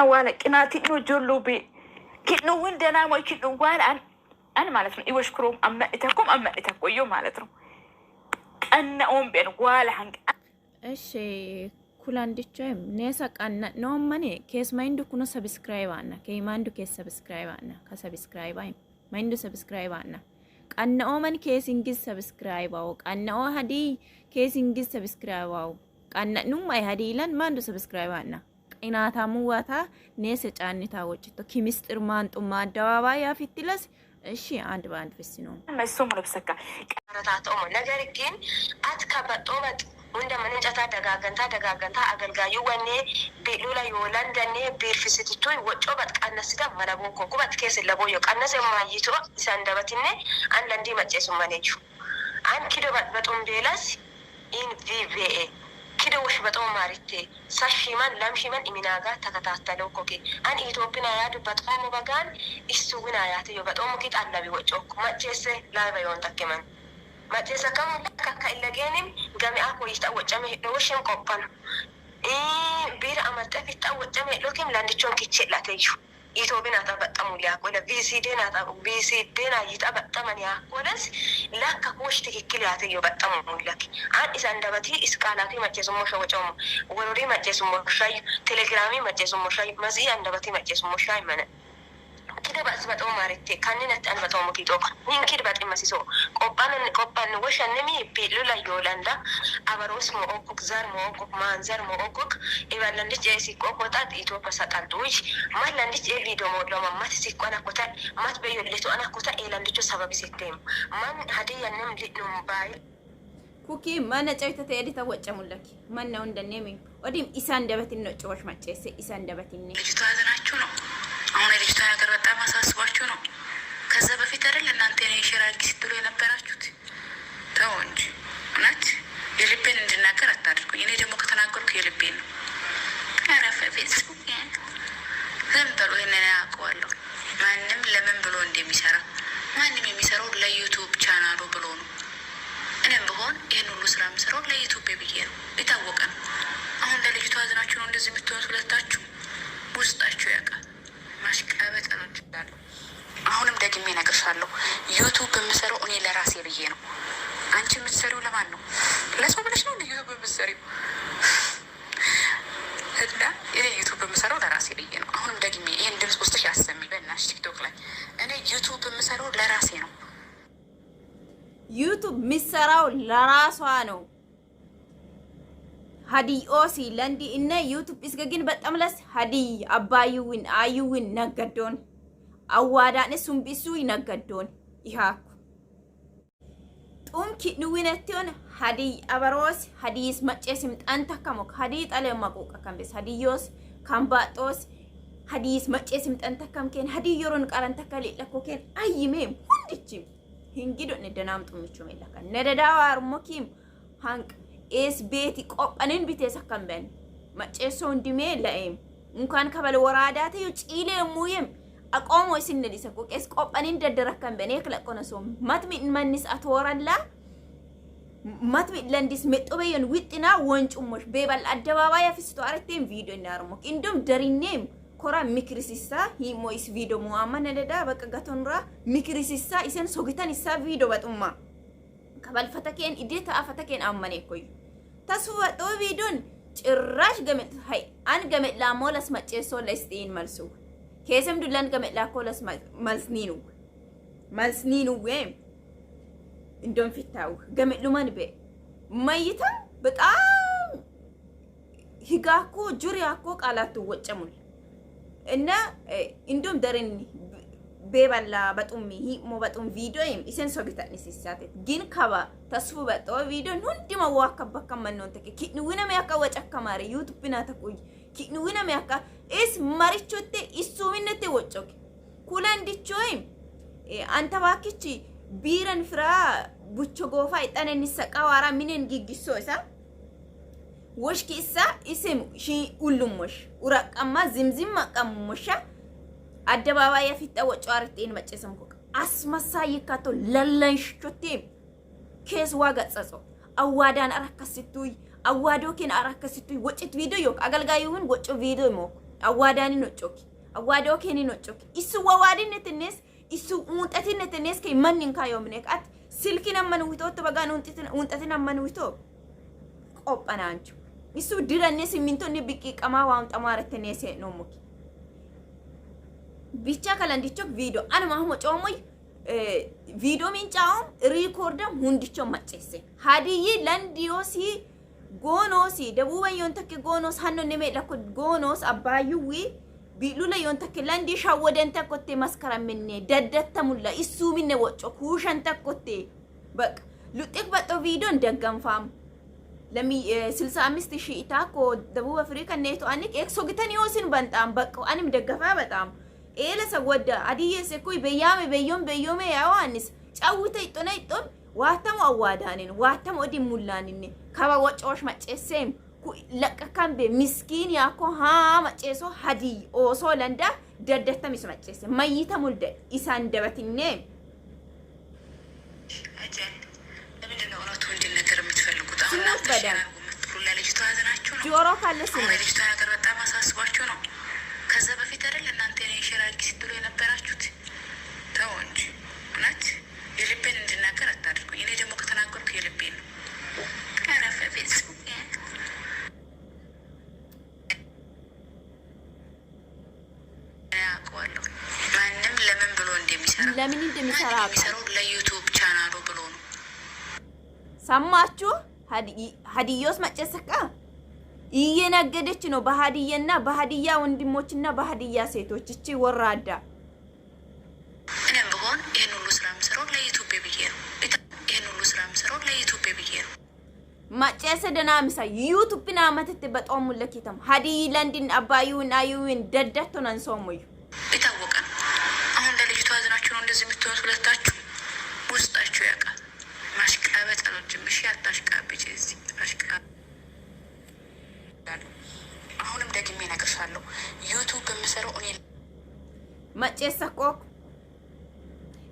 وانا كناتي إنه جلو بي كنو وين دنا ما كنو وانا أنا مالتهم يوشكرهم أما إتاكم أما إتاكو يوم مالتهم أنا أم بين والا هنك እሺ ኩላንዲቾም ነሳቅ አና ነው ማኔ ኬስ ማይንዱ ኩኖ ሰብስክራይብ አና ከማንዱ ኬስ ሰብስክራይብ አና ከሰብስክራይብ አይ ማይንዱ ሰብስክራይብ አና ቀናኦ ማን ኬስ እንግዝ ሰብስክራይብ አው ቀናኦ ሀዲ ኬስ እንግዝ ሰብስክራይብ አው ቀና ኑማይ ሀዲ ለን ማንዱ ሰብስክራይብ አና ቂናታሙ ዋታ ነሰ ጫኒታ ወጭቶ ኪሚስጥር ማንጡማ አደባባይ ያፊትለስ እሺ አንድ ባንድ ፍስ ነው መስሙ ለብሰካ ቀረታው ነገር ግን አትከበጦበት ወንደምን እንጨታ ደጋገንታ አገልጋዩ ወኔ ቢሉላ ይወላንደኔ ቢርፍስቲቱ ወጮ በጥቃነስዳ ማለቦን ኮኩበት ኬስ ለቦዮ ቀነሰ ማይቶ ሳንደበትኔ አንለንዲ መጨሱ ማኔጁ አን ኪዶ በጥም ቤላስ ኢን ቪቪኤ ኪዶ ወሽ በጥም ማሪቴ ሳሺማን ላምሺማን ኢሚናጋ ተከታተለው ኮኬ አን ኢትዮጵያ ያዱ በጥም በጋን ኢሱዊና ያተዮ በጥም ኪት አላቢ ወጮ መጨሰ ላይባዮን ተከመን ماتيسا كم لك كإلاجانم جامعة كويس تقوى جامعة لوشين قبنا بير أمرت في تقوى جامعة لكن لانديشون كتير لا تيجو يتوبنا تبقى تموليا ولا بيسيدنا يتبقى تمانيا ولس لا كوش تكي كلها تيجو بقى تموليك عن إذا ندبتي إسكالاتي ماتيسا مشا وجوم وروري ماتيسا مشاي تليجرامي ماتيسا مشاي مزي ندبتي ماتيسا مشاي منه كده بس بتقوم عرفتي كاننا أنا بتقوم كده مين كده بتقوم مسيسو قبان وش النمي بيلولا يولاندا أبروس موقوك زار موقوك مانزار موقوك إذا لندش جيسي كوكوتات إيتو بسات الدوج ما لندش جي فيديو مود لما ما تسيكو أنا كوتات ما تبيو ليتو أنا كوتا إيه لندشو سبب سيتم من هدي النم لينو موبايل كوكي ما نجايت تيري توجه ملكي ما نون دنيمي وديم إسان دبتي نوتشوش ما تيسي إسان دبتي ني ልጅቷ ያዘናችሁ ነው አሁን ልጅቷ ነገር በጣም አሳስባችሁ ነው ከዛ በፊት አይደል እናንተ እኔ ሸራጊ ስትሉ የነበራችሁት ተው እንጂ እውነት የልቤን እንድናገር አታድርጉኝ እኔ ደግሞ ከተናገርኩ የልቤን ነው አረፈ ፌስቡክ ዝም ብሎ እኔን ያውቀዋለሁ ማንም ለምን ብሎ እንደሚሰራ ማንም የሚሰራው ለዩቲዩብ ቻናሉ ብሎ ነው እኔም ብሆን ይሄን ሁሉ ስራ የምሰራው ለዩቲዩብ ብዬ ነው የታወቀ ነው አሁን ለልጅቷ ያዘናችሁ ነው እንደዚህ የምትሆኑት ሁለታችሁ ውስጣችሁ ያውቃል ማሽቃበጥ ነው ይችላል አሁንም ደግሜ እነግርሻለሁ ዩቲዩብ የምሰራው እኔ ለራሴ ብዬ ነው አንቺ የምትሰሪው ለማን ነው ለሰው ብለሽ ነው ዩቲዩብ የምትሰሪው እና እኔ ዩቲዩብ የምሰራው ለራሴ ብዬ ነው አሁንም ደግሜ ይሄን ድምጽ ውስጥሽ ያሰሚ በእናትሽ ቲክቶክ ላይ እኔ ዩቲዩብ የምሰራው ለራሴ ነው ዩቲዩብ የሚሰራው ለራሷ ነው ሀዲኦሲ ለንዲ እነ ዩቲዩብ እስገግን በጣም ለስ ሀዲ አባዩዊን አዩዊን ነገዶን አዋዳን ሱምቢሱ ይነገዶን ይሃኩ ጡም ኪኑዊነቲዮን ሀዲ አበሮስ ሀዲስ መጨስም ጣንታ ከሞክ ሀዲ ጣለ ማቆቃ ከምበስ ሀዲዮስ ካምባጦስ ሀዲስ መጨስም ጣንታ ከምከን ሀዲ yoron qaranta kale lakoken ayime hundichim hingido nedanaamtu michu melaka nedadawa armokim hank es beti qopanin bitesa kamben maceso ndime laem እንኳን ከበለ ወራዳተ ይጭile ሙየም አቆሞ ሲነዲሰ ቆቀስ ቆጳኒን ደደረከም በኔ ክለቆነሶም ማትሚ ማንስ አትወራላ ማትሚ ለንዲስ መጦበየን ዊጥና ወንጩሞሽ በባል አደባባይ አፍስቶ አረቴም ቪዲዮ እናርሞ እንዶም ደሪኔም ኮራ ሚክሪሲሳ ሂሞይስ ቪዲዮ ሙአማን ለዳ በቀጋቶንራ ሚክሪሲሳ ኢሰን ሶግታን ኢሳ ቪዲዮ በጡማ ከበል ፈተከን ኢዴታ አፈተከን አማኔ ኮይ ተስዋ ዶ ቪዲዮን ጭራሽ ገመት ሃይ አን ገመት ላሞላስ መጨሶ ለስቲን መልሱ ከሰም ዱላን ገመት ላኮላስ መልስኒኑ ወይም እንደም ፊታው ገመት ሉማን በ ማይታ በጣም ሂጋኮ ጁሪያኮ ቃላቱ ወጨሙል እና እንደም ደረን በባላ በጡሚ ሂሞ በጡም ቪዲዮም ኢሰን ሶግታን ሲሳተ ግን ካባ ተስፉ በጦ ቪዲዮ ሁንዲ ማዋከበ ከመኖን ተከ ኪኑዊና ሚያካ ወጨካ ማሪ ዩቲዩብ ና ተቆይ ኪኑዊና ሚያካ እስ ማሪቾቴ ኢሱሚነቴ ወጮክ ኩላንዲቾይም አንተ ባክቺ ቢረን ፍራ ቡቾ ጎፋ ይጣነን ይሰቃዋራ ምንን ጊጊሶሳ ወሽኪሳ ኢስም ሺ ሁሉምሽ ኡራቀማ ዝምዝም ማቀምሞሻ አደባባይ ያፊጣ ወጫርቴን መጨሰምኩ አስመሳይ ካቶ ለለንሽቾቴ ኬስ ዋጋጸጾ አዋዳን አራከስቱይ አዋዶኪን አራከስቱይ ወጭት ቪዲዮ አገልጋዩን ወጭ ቪዲዮ ሞክ awwaadani no coki awwaadoo keni no coki isu wawaadin netnes isu untatin netnes ke mannin kayomne at silkin amman wito to bagan untatin amman wito qophananchu isu diranne siminto ni biki qama waam xamaratene se no muki bicha kalandicho video anama homo comoy video min chaum recordam hundicho macese hadiyi landiosi gonosi debuba yontakke gonos hanno neme lako gonos abayuwi bilula yontakke landi shawadenta kotte maskara minne daddatta mulla isu minne wocco kushanta kotte bak lutek bato video ndagam lami 65000 itako debuba afrika neto anik ekso gitani yosin bantam bak anim dagafa batam ኤለ ሰወዳ አዲየ ሰኩይ በያሜ በዮም ያዋንስ ጫውተ ይጦና ይጦን ዋተም አዋዳኔን ዋተም ኦዲ ሙላኒን ካባ ወጫዎች ማጨሰም ለቀካም በሚስኪን ያኮ ሃ ማጨሶ ሀዲ ኦሶ ለንዳ ደደተም ይስማጨሰ ማይታ ሙልደ ኢሳን ደበትኔ አጀን ለምንድነው ነው ተወልድ ነገር የምትፈልጉት አሁን አጥተሻል ሁሉ ለልጅቷ አዘናችሁ ነው ጆሮ ካለስ ነው ልጅቷ ነገር በጣም አሳስባችሁ ነው ከዛ በፊት አይደል እናንተ እኔ ሸራቂ ስትሉ የነበራችሁት ተው እንጂ እውነት የልቤን እንድናገር አታድርጉ እኔ ደግሞ ከተናገርኩ የልቤን ነው ካራፈ ፌስቡክ ያውቀዋለሁ ማንም ለምን ብሎ እንደሚሰራው ለዩቱብ ቻናሉ ብሎ ነው ሰማችሁ ሀዲዮስ መጨሰካ እየነገደች ነው በሃዲያና በሃዲያ ወንድሞችና በሃዲያ ሴቶች እቺ ወራዳ እኔም በሆን ይሄን ሁሉ ስራ መስራው ለዩቲዩብ ብዬ ነው ይሄን ሁሉ ስራ መስራው ለዩቲዩብ ብዬ ነው ማጨሰ ደናምሳ ዩቲዩብና ማተት በጣም ለኪተም ሃዲይ ለንዲን አባዩን አዩን ደደተናን ሶሞዩ ይታወቃ አሁን ለልጅቷ አዝናችሁ ነው እንደዚህ የምትሆኑት ሁለታችሁ ውስጣችሁ ያውቃል ማሽቃበጥ አልወድም እሺ አታሽቃብጪ እዚህ አሽቃ አሁንም ደግሜ ነግርሻለሁ ዩቲዩብ በመሰረው እኔ ማጨሰቆ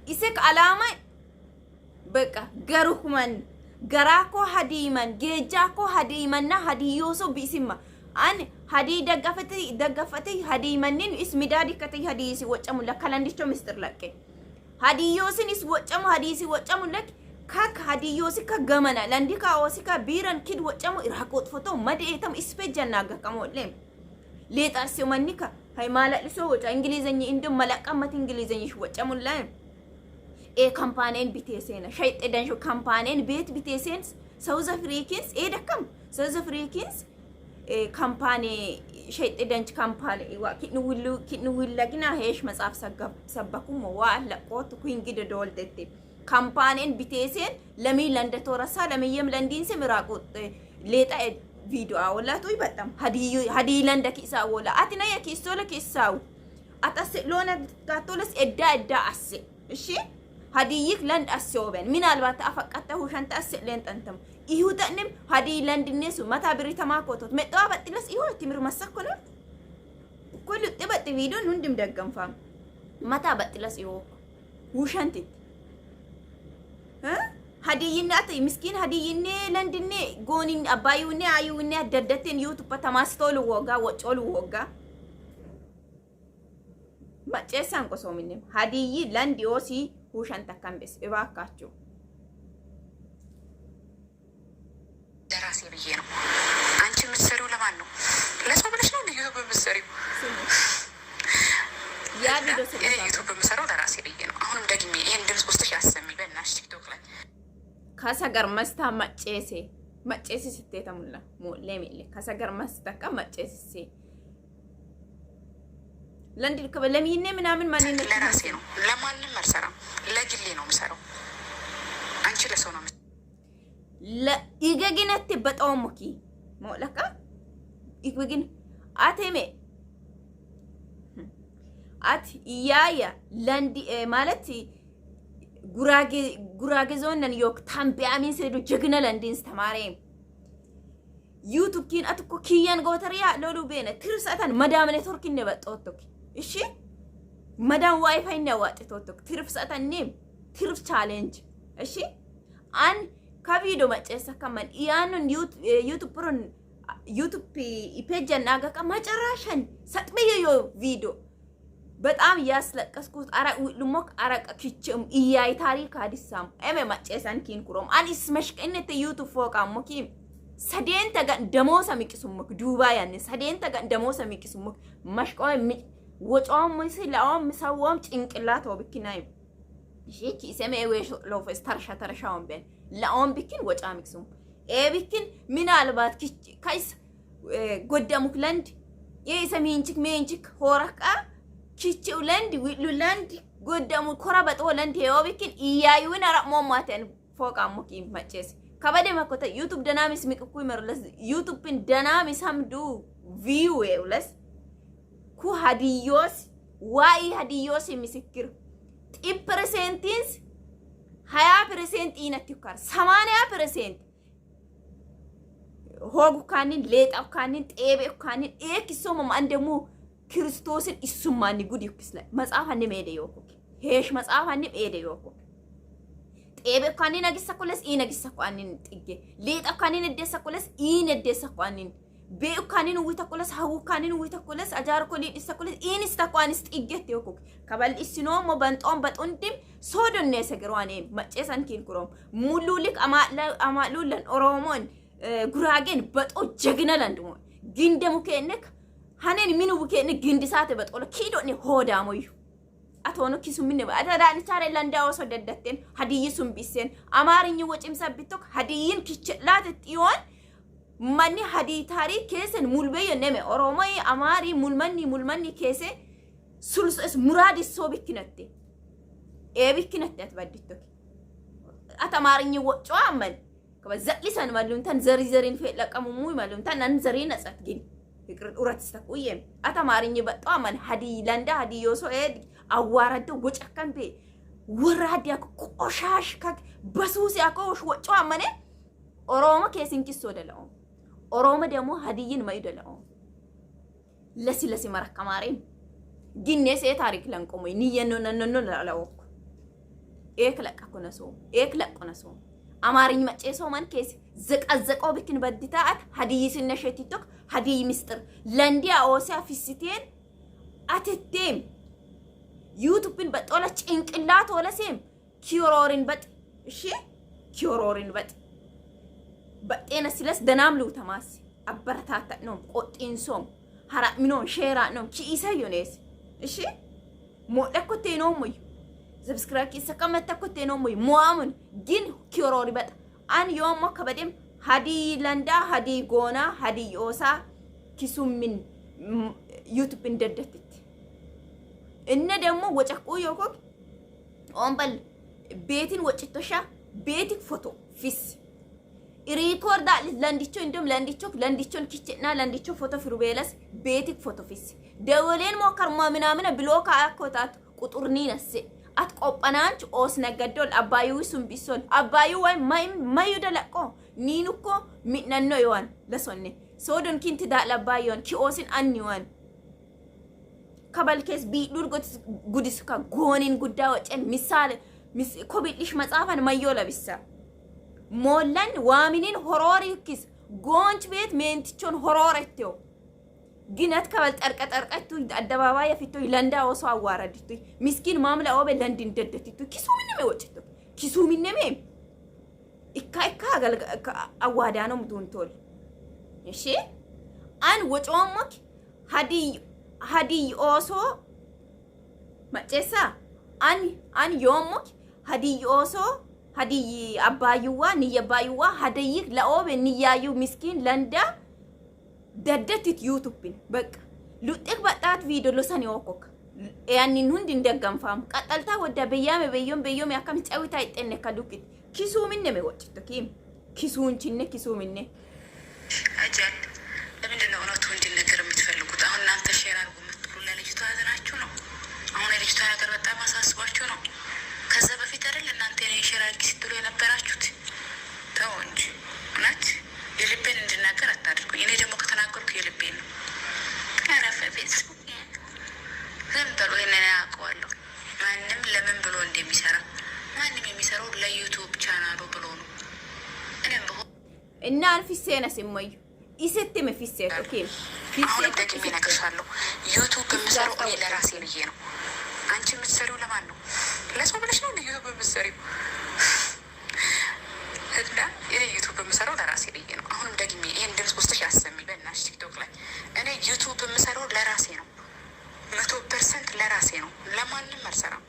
ኢሰክ አላማ በቃ ገሩሁማን ገራኮ ሀዲማን ጌጃኮ ሀዲማና ሀዲዮሶ ቢሲማ አን ሀዲ ደገፈቲ ሀዲማንን እስሚዳዲ ከቲ ሀዲሲ ወጨሙ ለካላንዲቾ ምስጥር ለቀ ሀዲዮስን is ወጨሙ ሀዲሲ ወጨሙ ለክ ካክ ሀዲዮሲ ከገመና ለንዲካ ኦሲካ ቢራን ኪድ ወጨሙ ኢራቆት ፎቶ መደየተም ስፔጀና ገቀሞለም ሌጣስ ማኒካ ሃይማላ ልሶ ወጫ እንግሊዘኛ እንደ መላቀመት እንግሊዘኛሽ ወጨሙ ላይ ካምፓኒን ቢቴሴና ሸይጥ ደንሾ ካምፓኒን ቤት ቢቴሴንስ ሳውዝ አፍሪካንስ ደከም ሳውዝ አፍሪካንስ ካምፓኒ ሸይጥ ደንች ካምፓኒ ኪኑ ውላግና ሄሽ መጻፍ ሰበኩም ዋላ ቆት ኩንግደ ዶልደቴ ካምፓኒን ቢቴሴን ለሚ ለንደ ተወረሳ ለሚየም ለንዲን ስምራቁት ሌጣ ቪዲዮ አወላቱ ይበጣም ሀዲ ለንደ ኪሳ ወላ አቲና የኪሶለ ኪሳው አታስ ሎና ጋቶለስ እዳ አስ እሺ ሀዲይክ ለንድ አስዮበን ምናልባት አፈቀተው ሸንተ አስ ለንጠንተም ይሁተንም ሀዲ ለንድነሱ መታ ብሪ ተማኮቶት መጣው በጥለስ ይሁን ትምር መሰከነ ኩሉ ጥበጥ ቪዲዮ ንንድም ደገምፋም መታ በጥለስ ይሁን ውሸንት ሀዲይናት ምስኪን ሀዲይኔ ለንድኔ ጎኒን አባዩኔ አዩኔ አደደተን ዩቱብ ተማስተው ልወጋ ወጮል ወጋ ማጨሳን ቆሶሚንም ሀዲይ ለንዲዮሲ ሁሻን ተካምበስ እባካችሁ ለራሴ ብዬ ነው አንቺ የምትሰሪው ለማን ነው ለሰው ብለሽ ነው ዩቱብ የምትሰሪው ያ ቪዲዮ ዩቱብ የምሰራው ለራሴ ብዬ ነው አሁንም ደግሜ ይሄን ድምጽ ውስጥሽ ያሰሚ በእናትሽ ቲክቶክ ላይ ካሰገር መስታ ማጨሴ ስትተሙላ ሞለሚለ ካሰገር መስታካ ማጨሴ ለንዲ ከበለሚኔ ምናምን ማንነት ለራሴ ነው ለማንም አልሰራም ለግሌ ነው የምሰራው አንቺ ለሰው ነው ይገግነት በጣውሙኪ ሞለካ ይገግን አቴሜ አት ያያ ለንዲ ማለት ጉራጌ ዞነን ዮክ ታምቢያሚን ሰዱ ጀግና ለንዲንስ ተማሬ ዩቱብ ኪን አትኮ ኪያን ጎተሪያ ሎሉ ቤነ ትርሰታን መዳም ኔትወርክ እንደበጣውቶክ እሺ መዳም ዋይፋይ እንደዋጥቶክ ትርፍሰታን ኔም ትርፍ ቻሌንጅ እሺ አን ከቪዲዮ መጨሰ ከመን ያንን ዩቱብ ፕሮን ዩቲዩብ ፔጅ እናገቃ መጨረሻን ሰጥበየ ቪዲዮ በጣም ያስለቀስኩት ልሞክ አረቀ ኪችም ኢያይ ታሪክ አዲሳም ኤሜ ማጨሳን ኪን ኩሮም አኒስ መሽቀነት ዩቲዩብ ፎቃ ሞኪም ሰዴን ተጋ ደሞሳ ሚቅሱሙክ ዱባይ ያን ሰዴን ተጋ ደሞሳ ሚቅሱሙክ መሽቆይ ወጫም መስላም ምሳዋም ጭንቅላት ወብኪናይ እሺ ሰሜ ወሽ ሎፈስ ተርሻውን በን ላኦም ቢኪን ወጫ ሚቅሱም ኤቢኪን ምናልባት ካይስ ጎደሙክ ለንድ የሰሚንቺክ ሜንቺክ ሆራቃ ኪቺው ለንድ ዊሉላንድ ጎደሙ ኮራበጦ ለንድ የኦቢኪን ኢያዩን አራሞማተን ፎቃሙክ ይመጨስ ከበደ መኮተ ዩቲዩብ ዳናሚስ ሚቅኩ ይመርለስ ዩቲዩብን ዳናሚስ ሀምዱ ቪው የውለስ ኩ ሀዲዮስ ዋይ ሀዲዮስ የሚስክር 10% 20% ይነክካር 80% ሆጉ ካኒን ሌጣው ካኒን ጤቤው ካኒን ኤክሶም አንደሙ ክርስቶስን ኢሱማኒ ጉድ ይክስለ መጽሐፍ አንደ ሜደ ይወኩ ሄሽ መጽሐፍ አንደ ሜደ ይወኩ ጤቤው ካኒን አግሰኩለስ ኢነግሰኳኒን ጥጌ ሌጣው ካኒን ደሰኩለስ ኢነደሰኳኒን ቤው ካኒን ውይተኩለስ ሀው ካኒን ውይተኩለስ አጃርኮ ሊድሰኩለስ ኢንስተኳንስ ጥጌት ይወኩ ከበል ኢስኖ ሞበንጦም በጡንድም ሶዶነ ሰግሯኔ መጨሳን ኪን ኩሮም ሙሉልክ አማሉለን ኦሮሞን ጉራጌን በጦ ጀግና ለንድሞ ግንደሙ ከነክ ሀኔን ሚኑ ከነ ግንድሳተ በጦለ ኪዶኒ ሆዳሞዩ አቶኑ ኪሱ ምን አዳዳን ታረ ለንዳው ሰደደተን ሀዲይሱም ቢሰን አማርኝ ወጪም ሰብቶክ ሀዲይን ክችላት ጢዮን ማኒ ሀዲ ታሪክ ከሰን ሙልበየ ነመ ኦሮሞይ አማሪ ሙልመኒ ከሰ ሱልስ ሙራድ ሶብክነቴ ኤብክነቴ አትበድቶክ አታማርኝ ወጮ አመን ከበዘሊሰን ማሉንተን ዘሪን ፈለቀሙሙ ማሉንተን አንዘሪን አጻት ግን ፍቅር ኡራት ተቆየም አታማርኝ በጣው አመን ሀዲ ለንዳ ሀዲ ዮሶ ኤድ አዋራደ ወጫካን ቤ ወራዲያ ቆሻሽ ከክ በሱስ ያቆሽ ወጮ አመነ ኦሮሞ ከሲንኪስ ወደለው ኦሮሞ ደግሞ ሀዲይን ማይደለው ለሲ ማረከማሪም ግኔ ሴ ታሪክ ለንቆመኝ ንየነነነ ላላወኩ ኤክለቀነሶ አማርኝ መጨሶ ማን ከስ ዘቀዘቀው ቢክን በድታአት ሀዲይስ ነሸቲቶክ ሀዲይ ሚስጥር ለንዲያ ኦሲያ ፊሲቴን አትቴም ዩቲዩብን በጦለ ጭንቅላት ወለሴም ኪዮሮሪን በጥ እሺ ኪዮሮሪን በጥ በጤና ሲለስ ደናምሉ ተማስ አበረታታ ነው ቆጢንሶም ሀራ ሚኖን ሼራ ነው ኪኢሰዮኔስ እሺ ሞደኮቴ ነው ሞይ ሰብስክራይብ ይሰከመተኮቴ ነው ሞይ ሙአሙን ግን ኪዮሮሪ በጥ አን ዮሞ ከበደም ሀዲ ለንዳ ሀዲ ጎና ሀዲ ዮሳ ኪሱምን ዩቲዩብ እንደደትት እነ ደግሞ ወጨቁ yookok ኦምበል ቤቲን ወጭቶሻ ቤቲክ ፎቶ ፊስ ሪኮርዳ ለንዲቾ እንደም ለንዲቾን ኪችና ለንዲቾ ፎቶ ፍሩቤለስ ቤቲክ ፎቶ ፊስ ደወሌን ሞከርማ ምናምን ብሎክ አኮታት ቁጥርኒ ነስ አትቆጳናንች ኦስ ነገዶል አባዩ ሱምቢሶል አባዩ ወይ ማዩ ደለቆ ኒኑኮ ሚነኖ ይዋን ለሶኔ ሶዶን ኪንት ዳላባዮን ኪኦሲን አንይዋን ከበልከስ ቢዱር ጉዲስ ከጎኒን ጉዳ ወጨን ሚሳል ኮቢልሽ መጻፈን ማዮ ለብሳ ሞላን ዋሚኒን ሆሮሪክስ ጎንች ቤት ሜንትቾን ሆሮረቴው ግነት ከበል ጠርቀጠርቀቱ አደባባይ ያፊቱ ለንዳ ወሶ አዋራዲቱ ምስኪን ማምላ ኦበ ለንድ እንደደቲቱ ኪሱ ምንም ወጭቱ ኪሱ ምንም ኢካይካ አዋዳ ነው ምቱንቶል እሺ አን ወጮሞክ ሀዲ ኦሶ መጨሳ አን ዮሞክ ሀዲ ኦሶ ሀዲ አባዩዋ ንየባዩዋ ሀደይክ ለኦበ ንያዩ ምስኪን ለንዳ ደደትት ዩቲዩብን በቃ ሉጥቅ በጣት ቪዲዮ ለሰን ይወኮክ ያንን ሁንድ እንደገንፋም ቀጠልታ ወደ በየም ያከም ጫዊታ ይጠነከሉክ ኪሱ ምን ነው ወጭቶ ኪሱ ምን አጃል ለምንድን ነው እውነቱ እንዲነገር የምትፈልጉት? አሁን እናንተ ሼር አድርጉ የምትሉ ለልጅቷ አዘናችሁ ነው። አሁን የልጅቷ ነገር በጣም አሳስቧችሁ ነው። ከዛ በፊት አይደል እናንተ የኔ ሼር አድርጊ ስትሉ የነበራችሁት? ተው እንጂ እውነት የልቤን እንድናገር አታድርጉኝ። እኔ ደግሞ ከተናገርኩ የልቤን ነው። ያረፈ ቤት ዝም ብሎ ይሄንን ያውቀዋለሁ። ማንም ለምን ብሎ እንደሚሰራ ማንም የሚሰራው ለዩቲዩብ ቻናሉ ብሎ ነው። እኔም እና አልፊሴና ሲሞይ ይሰተም ፊሴት ኦኬ አሁን ደግሜ እነግርሻለሁ ዩቱብ የምሰራው እኔ ለራሴ ብዬ ነው። አንቺ የምትሰሪው ለማን ነው? ለሰው ብለሽ ነው ዩቱብ የምትሰሪው? እና እኔ ዩቱብ የምሰራው ለራሴ ብዬ ነው። አሁንም ደግሜ ይሄን ድምፅ ውስጥሽ ያሰሚ በእናትሽ ቲክቶክ ላይ እኔ ዩቱብ የምሰራው ለራሴ ነው። 100% ለራሴ ነው። ለማንም አልሰራም።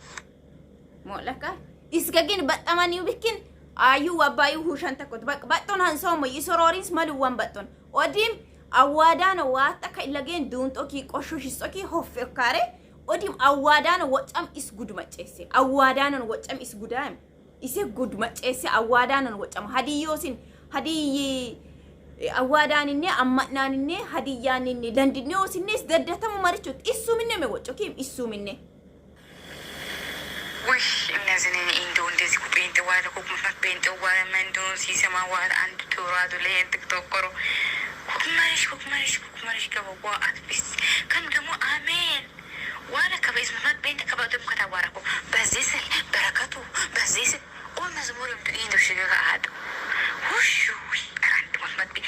ሞለካ isgagin battamaniu bikin ayu wabayu hushan takot baton hansomo isororins maluwan baton odim awadano wata kailagen dunto ki qoshoshi hoffekare odim awadano wacam is good macese awadano wacam is gudam ise good macese awadano wacam hadiyosin hadiyi awadanine ammananine hadiyanine landinyosinnes daddatamu marichot issu minne me wacco kim issu minne ወይ እነዚህ እንደው እንደዚህ ጴንጤ ዋለ ኮኩማት ጴንጤ ዋለ መንዶ ሲሰማ ዋለ አንድ ተራዱ ላይ ተቆቆሮ ኮኩማሪሽ ከበዋ አትቢስ ከም ደግሞ አሜን ዋለ ከበይስ ማት ጴንጤ ከበደም ከተዋረኩ በዚህ ስል በረከቱ በዚህ ስል ኦ መዝሙር እንደው ሽገጋ አድ ሁሹ አንድ ማት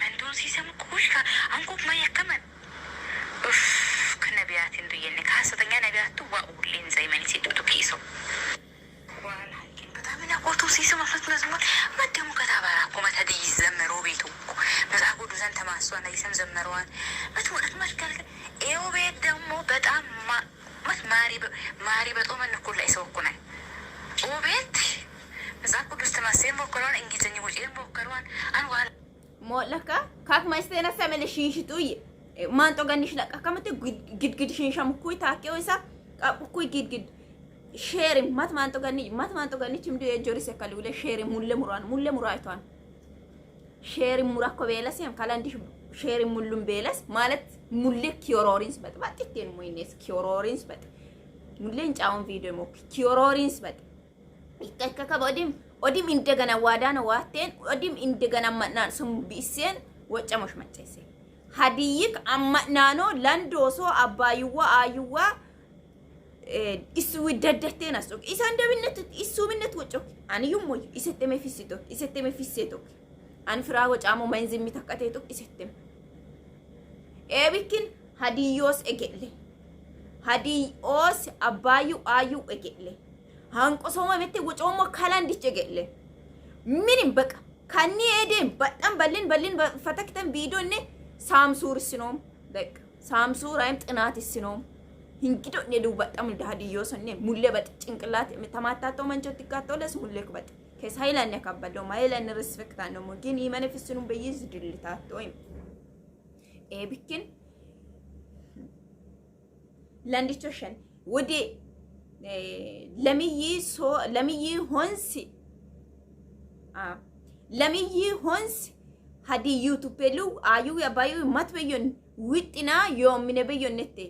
መንዶ ሲሰማ ኩሽካ አንኮ ማያከመን ነቢያት እንደየነ ከሐሰተኛ ነቢያቱ ዋኡሊን ዘይመን ሲጥጡ ኪሶ ዋላ በጣም ናቆቱ ሲሰማ ፈት መዝሙር መደሙ ከተባራኩ መተዲ ይዘመሩ ቤቱ መጽሐፉ ዱዘን ተማሷና ይሰም ዘመሩዋን በትወለት ማሽካል ኤው ቤት ደግሞ በጣም ማሪ በጦመን እኮ ላይ ሰው እኮ ነው ኦ ቤት መጽሐፉ ዱስ ተማሰም ወከሯን እንግሊዘኛ ወጪን ወከሯን አንዋል ሞለካ ካክ ማይስተና ሰመለሽ ይሽጡይ ማንጦ ገንሽ ለቃ ከመተ ግድግድ ሽንሻም ኩይ ታቂው ኢሳ ቃቁይ ግድግድ ሼር ማንጦ ገኒ ችምዱ የጆሪስ ያካሉ ለ ሼር ሙለ ሙራይቷን ሼር ሙራኮ ቤለስም ካላንዲሽ ሼር ሙሉም ቤለስ ማለት ሙለ ኪዮሮሪንስ በጥባጥቴን ሞይኔስ ኪዮሮሪንስ በጥ ሙሌን ጫውን ቪዲዮ ሞክ ኪዮሮሪንስ በጥ ይተከከ ኦዲም እንደገና ዋዳና ዋቴን ኦዲም እንደገና ማናን ስም ቢሴን ወጨሞሽ መጨሴ hadiyik amma nano landoso abayuwa ayuwa isu widaddetena so isan debinet isu minnet wocho aniyum moy iseteme fisito an fra wocamo manzimi takateto isetem ebikin hadiyos egelle hadiyos abayu ayu egelle hanqo soma mette wocomo kalandiche egelle minim baka kanni edem በጣም በልን ፈተክተን ቪዲዮኔ ሳምሱር ሲኖም በቃ ሳምሱር አይም ጥናት ሲኖም hinkido ne du batam dahadiyo sonne mulle bat ጭንቅላት ተማታተው መንቸት ይካተውለስ ሙሌክ በት ከሳይላን ያካበለው ማይላን ሪስፔክት አነው ግን ይመነፍስኑም በይዝ ድልታት ወይም ኤቢክን ላንዲቾሽን ወዲ ለሚይ ሆንስ hadi youtube pelu ayu ya bayu matbeyon witina yomine beyonete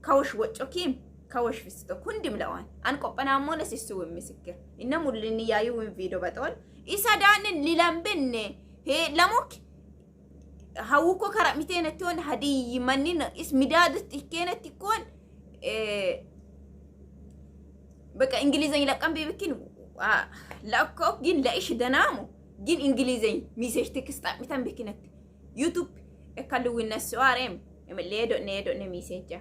kawsh wochokim kawsh fisto kundim lawan an qopana moles isu misker inna mulini yayu video batol isa danen lilambenne he lamok hawuko karamitene ton hadi manina is midadat ikenati kon baka ingilizan laqam bebekin laqko gin laish danamo gin ingilizan message text mitan bekinet youtube ekalu winnaso arem emledo ne message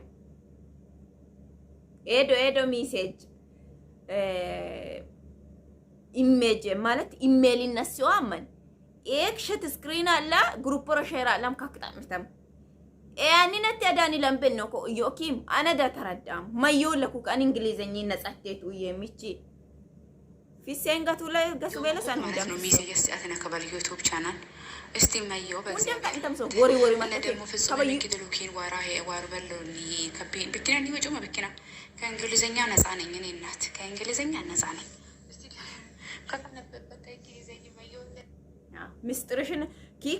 edo message image ማለት ኢሜል እናስው አመን ኤክሽት ስክሪን አላ ግሩፕ ሮሸራ ለም ካክታ ምተም ያኒነት ያዳኒ ለምበን ነው ዮኪም አነዳ ተረዳም ማየው ለኩ ቃን እንግሊዘኛ ነጻቴቱ የሚቺ ፊሴንጋቱ ላይ ገሱ በለሳን ነው ሚሴጅ ያስተና ከባል ዩቲዩብ ቻናል እስቲ ማየው በዚህ እንደም ሰው ወሪ ማለት ደግሞ ፍጹም ለኪድሉኪን ዋራሄ ዋርበሎኒ ከቢን ብክናኒ ወጭማ ብክና ከእንግሊዘኛ ነፃ ነኝ እኔ እናት ከእንግሊዘኛ ነፃ ነኝ እስቲ ከፈነበበት እንግሊዘኛ ማየው ሚስጥርሽን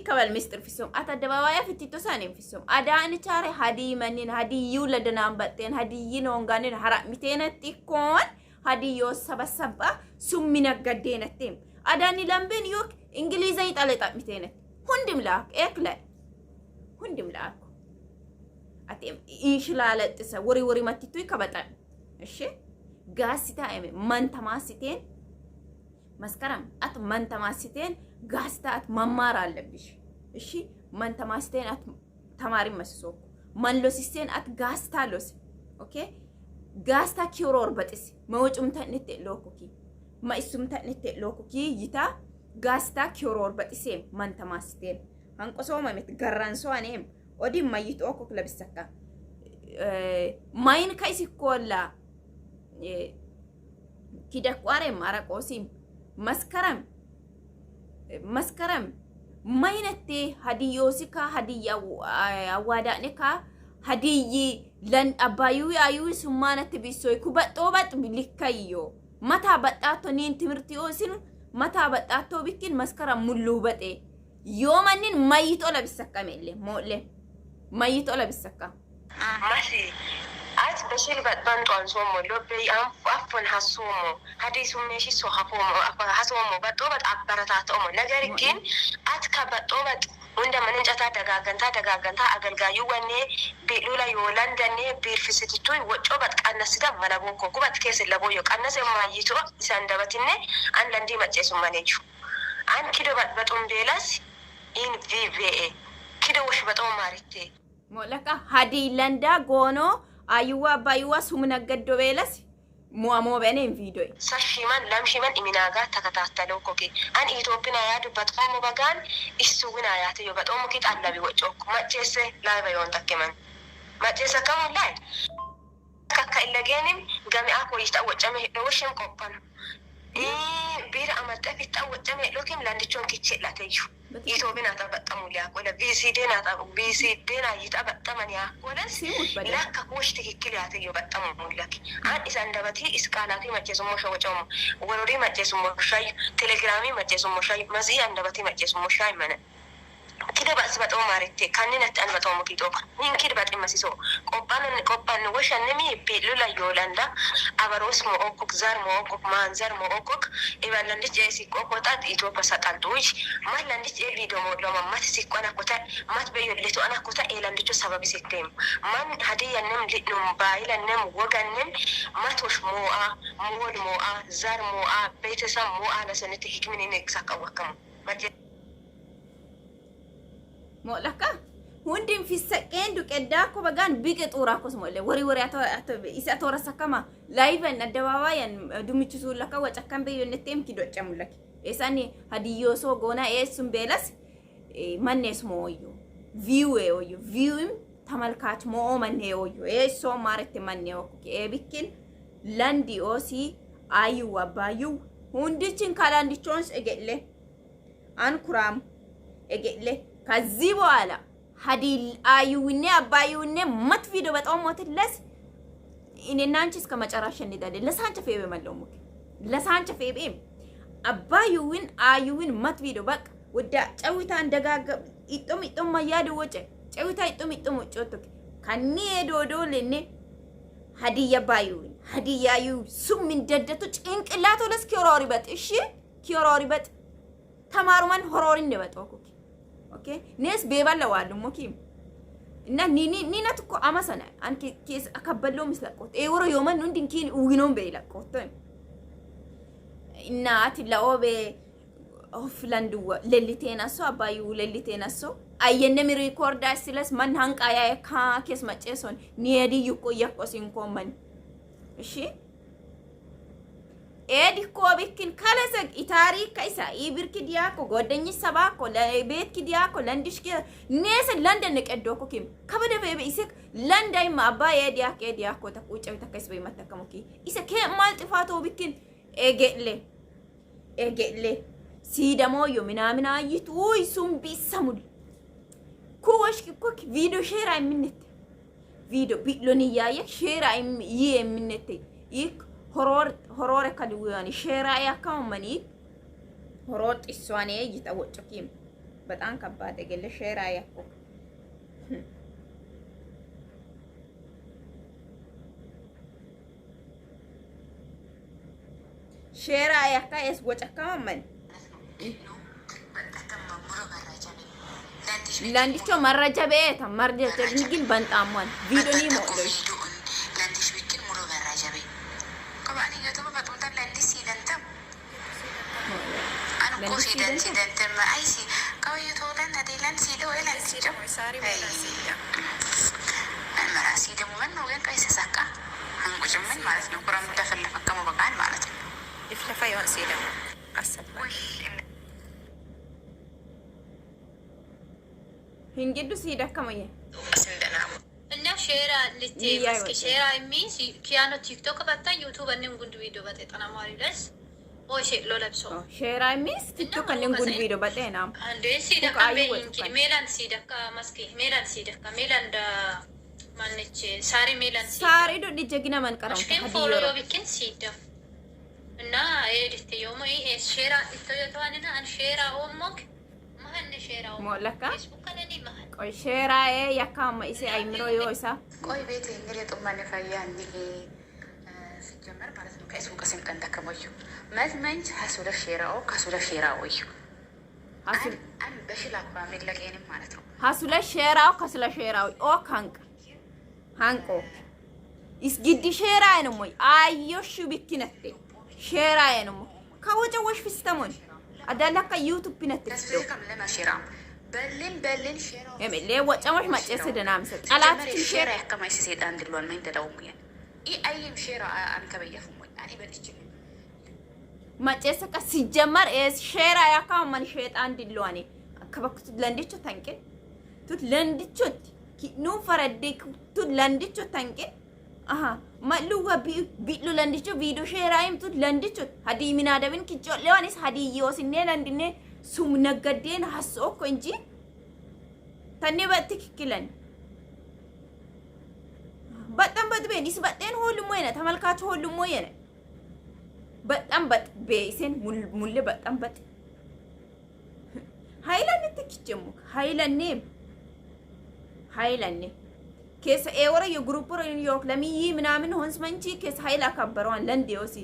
ከበል ሚስጥር ፍጹም አታደባባያ ፍቲቶ ሳኔም ፍጹም አዳን ቻሬ ሀዲ ማንን ሀዲዩ ለደናም በጤን ሀዲይ ነው ጋንን ሐራ ሚቴነት ይኮን ሀዲዮ ሰበሰባ ሱሚና ገደነቴም አዳኒ ለምበን ዮክ እንግሊዘኛ ጣለጣ ሚቴነት ሁንድም ላክ ኤክለ ሁንድም ላክ አቴም ኢንሽላለጥሰ ወሪ ማቲቱ ይከበጣ እሺ ጋሲታ አይመ ማንተማሲቴን መስከረም አት ማንተማሲቴን ጋስታት መማር አለብሽ እሺ من تماستين أت تمارين مسوق من لوسيستين أت غاستا لوس أوكي غاستا كيورور بتس ما وجه متنت لوكوكي ما اسم متنت لوكوكي جتا غاستا كيورور بتسيم من تماستين هنقصو ما متقرنسو أنيم ودي ما يتوقف لبسكا ماين كايسي كولا كده قارم أراكوسيم مسكرم ماينتي هديوسكا هدية وادانكا هدية لن أبايو أيو سمانة تبيسوي كوبات توبات بلكايو متى بتاتو نين تمرتيو سينو متى بتاتو بكين مسكرم ملوبته يوم أنين مايتو لبسكا ميلي مولي مايتو لبسكا ماشي أت بشيل بانتون سومو لبي أفن هسومو هدي سميشي سو هسومو بطوبت أكبرتات أمو نجاركين أت كبطوبت عندما ننجتا دغاغنتا أغلغايو وني بيلولا يولندني بيرفستتوي وجوبت أنسيدا منابوكو كوبت كيس اللبويو أنسي مايتو ساندبتيني أن لندي مجيسو مانيجو أن كدو بطوم بيلاس إن VVA كدو وش بطوم ماريتي مولكا هدي لندا غونو أيوة بايوة سمنا قدو بيلس مو بينين فيديو سشيمان لمشيمان إميناغا تكتاتلو كوكي أن إيتوبينا يادو بطقومو بغان إسوغنا ياتي يو بطقومو كيت ألا بيوچوك ما جيسي لا بيون تكيمان ما جيسا كامو لاي كاكا إلا جانم غامي أكو يتأوى جامي لوشم قبان بير أمد أفي تأوى جامي لوكيم لانديشون كيتشي لا تيجو إيتوبينا تبطمو لياك ولا BCDنا يتبطمن ياك ولا لا كوش تكيكلي هاتي يبطمو لك عن إسان دبتي إسكالاتي مجيسمو شوجوم وروري مجيسمو شاي تليجرامي مجيسمو شاي مزي عن دبتي مجيسمو شاي منه كده بس بتقوم مارتي كاننا أنا بتقوم كيتوك مين كده بتقوم مسيسو قبان وش النمي بيلولا يولندا أبروس موقوك زار موقوك مانزار موقوك إذا لندش جيسي كوكوتات إيتو بس أتالدوش ما لندش فيديو مودلو ما تسيكو أنا كوتا ما تبيو لتو أنا كوتا إيه لندشو سبب سيكتيم من هدي النم لنم بايل النم وجنم ما توش مول زار بيتسام لسنتي هكمني نكساك أوكم مولكا هندم في السكين دوك اداكو بغان بيقت اوراكوس مولي وري إسا تورسا كما لايفن الدواوايان دوميتشسو لكا وچكم بيو نتيم كيدو چمولك إساني هديوسو غونا إيسم بيلس من اسمو يو فيوم تملكات مو من يو إيسو مارت من يو بيكين لاندي اوسي آيو وبايو هنديچن كالاندي چونس اگله ان كرام اگله ከዚህ በኋላ ሀዲል አዩኔ አባዩኔ መት ቪዲዮ በጣም ሞትለስ እኔና አንቺ እስከ መጨረሻ እንሄዳለን ለሳንቸ ፌቤ መለውሙ ለሳንቸ ፌቤ አባዩን አዩን መት ቪዲዮ በቃ ወዳ ጨውታ እንደጋገ ይጥም ማያደ ወጨ ጨውታ ይጥም ወጨቶክ ከኔ ዶዶ ለኔ ሀዲያ ባዩን ሀዲያዩ ሱም እንደደቱ ጭንቅላቱ ለስኪሮሪ በት እሺ ኪሮሪ በት ተማሩማን ሆሮሪ እንደበጠኩ اوكي ناس بيبلوا على موكيم ان نينا تكو امسنا ان كيس اكبلو مسلقوت اي ورا يومن ندين كين وينون بيلقوت ان اتلاو بي اوفلاندو لليتينا سو ابايو لليتينا سو اينم ريكورد اسلس من هانقا يا كا كيس مچيسون نيدي يكو يكوسين كومن እሺ ኤዲኮ ቢክን ካለሰግ ኢታሪ ካይሳ ኢብርክ ዲያኮ ጎደኝ ሰባኮ ለቤት ዲያኮ ለንዲሽከ ነስ ለንደን ቀዶኮ ኪም ከበደ በይስክ ለንዳይ ማባ ዲያኮ ተቁጨው ተከስ በመተከሙኪ ኢሰ ከማል ጥፋቶ ቢክን ኤጌሌ ሲደሞ ምናምን አይቱ ይሱም ቢሰሙል ኩወሽ ኩክ ቪዲዮ ሼር አይምንት ቪዲዮ ቢሎኒ ያየ ሼር አይም ይምንት ይክ horor kaduwani shera ya kamani horor iswane yitawochokim በጣም ከባድ ገለ shera ya ko shera ya ka es wochakaman ላንዲቾ መረጃ ቤት መረጃ ግን በንጣሟን ቪዲዮ ነው ሞሎሽ Ko sidan tema ay si kau yu tolan adilan sido elan sido. Sari melan sida. Mara sido mo man no yan kay sasaka. Ang gusto man malas no kurang dafal fa kamo bakan malas. Iflafa yon sida. Asal. Hingidu sida kamoye. Asindana. እና ሼራ ልቴ መስኪ ሼራ ሚንስ ኪያኖ ቲክቶክ በታ ዩቲዩብ አንን ጉድ ቪዲዮ በተጠና ማሪ ደስ ኦሼ ሎለብሶ ሼራ ሚንስ ቲክቶክ አንን ጉድ ቪዲዮ በተና አንዴ ሲደካ በይንኪ ሜላን ሲደካ መስኪ ሜላን ሲደካ ሜላን ዳ ማነች ሳሪ ሜላን ሳሪ ዶ ዲጀግና መንቀራው ፎሎ ዮቢክን ሲደ እና ኤዲት ዮሞ ሼራ ኢቶዮቷንና አን ሼራ ኦሞክ ማህን ሼራው ሞለካ ፌስቡክ አነኒ ማህን ቆይ ሼራ ያካማ ኢሴ አይምሮ ዮሳ ቆይ ቤት እንግዲህ ጡማን ፈያ እንዲህ ሲጀመር ማለት ነው ከፌስቡክ ሲምጠን ተከሞዩ መዝመንች ሀሱለ ሼራው ከሱለ ሼራው አን በሽላ ባሜል ለቀየንም ማለት ነው ሀሱለ ሼራው ከሱለ ሼራው ኦ ካንቅ ሃንቆ ኢስጊዲ ሼራ ነው ሞይ አዮሽ ቢክነቴ ሼራ ነው ከወጨወሽ ፍስተሞን አዳላካ ዩቲዩብ ነቴ ተስፈከም ለማሽራ በልን ሼራው የምሌ ወጨሞሽ ማጨስ ደናምሰ ጣላት ሼራ ያከማይ ሰይጣን ድሏል ማይ ተዳውም ያን አይም ሼራ አንከበየፍ ሞይ አኒ በልጭ ማጨስ ቀስ ሲጀመር ሼራ ያካማን ሸይጣን ድሏኔ ከበክቱ ለንዲቹ ታንቀ ቱት ለንዲቹ ኑ ፈረዴ ቱት ለንዲቹ ታንቀ አሃ ማሉዋ ቢሉ ለንዲቹ ቪዲዮ ሼራይም ቱት ለንዲቹ ሀዲ ሚናደብን ኪጮ ለዋንስ ሀዲ ይወስኔ ለንድኔ ሱም ነገዴን ሀሶኮ እንጂ ተኔ በትክክለን በጣም በጥቤን ይስበጤን ሁሉም ወይነ ተመልካቹ ሁሉም ወይነ በጣም በጥቤሴን ሙሉ በጣም በጥ ሃይላን ትክችሙ ሃይላኔ ከሰ ኤወረ የግሩፕ ዮክ ለሚይ ምናምን ሆንስ መንቺ ከሰ ሃይላ ካበረዋን ለንዲዮሲ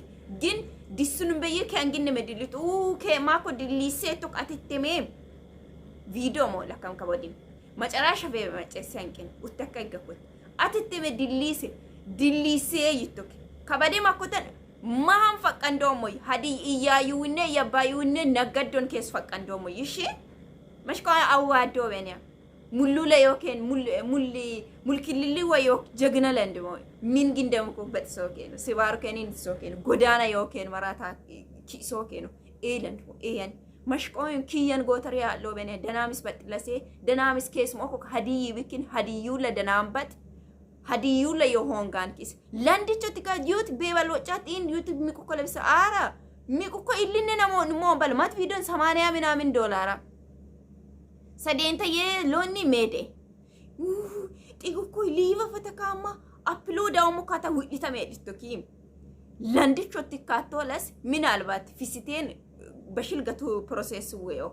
ግን ዲሱን በየ ከንግን መድልቱ ከማኮ ዲሊሴቱ ቃትተሜ ቪዲዮ ሞላ ከም ከቦዲም መጨረሻ በመጨረሻ ያንቀን ወተከገኩት አትተሜ ዲሊሴ ይቶክ ከበዴ ማኮተን ማን ፈቀንዶሞይ ሀዲ እያዩነ የባዩነ ነገዶን ከስ ፈቀንዶሞይ እሺ መሽካ አዋዶ በኔ ሙሉ ለዮከን ሙልኪልሊ ወዮክ ጀግና ለንድሞ ምን ግንደምኩ በተሶከን ሲባሩ ከኒን ሶከን ጎዳና ዮከን መራታ ኪሶከን ኤለንድ ኤያን መሽቆን ኪያን ጎተር ያለው በኔ ደናምስ በጥለሴ ደናምስ ከስ ሞኮ ሀዲይ ቢኪን ሀዲዩ ለደናምበት ሀዲዩ ለዮሆንጋን ኪስ ለንዲቹ ቲካ ዩት ቤበሎጫት ኢን ዩቲዩብ ሚቁኮ ለብሰ አራ ሚቁኮ ኢልን ነሞ በልማት ቪዲዮን 80 ምናምን ዶላር ሰዴንተ የሎኒ ሜዴ ጢጉኮ ሊቫ ፈተካማ አፕሎድ አውሞ ካታ ውዲታ ሜዲስቶኪ ለንዲቹ ቲካቶለስ ምናልባት ፊሲቴን በሽልገቱ ፕሮሰስ ወዮ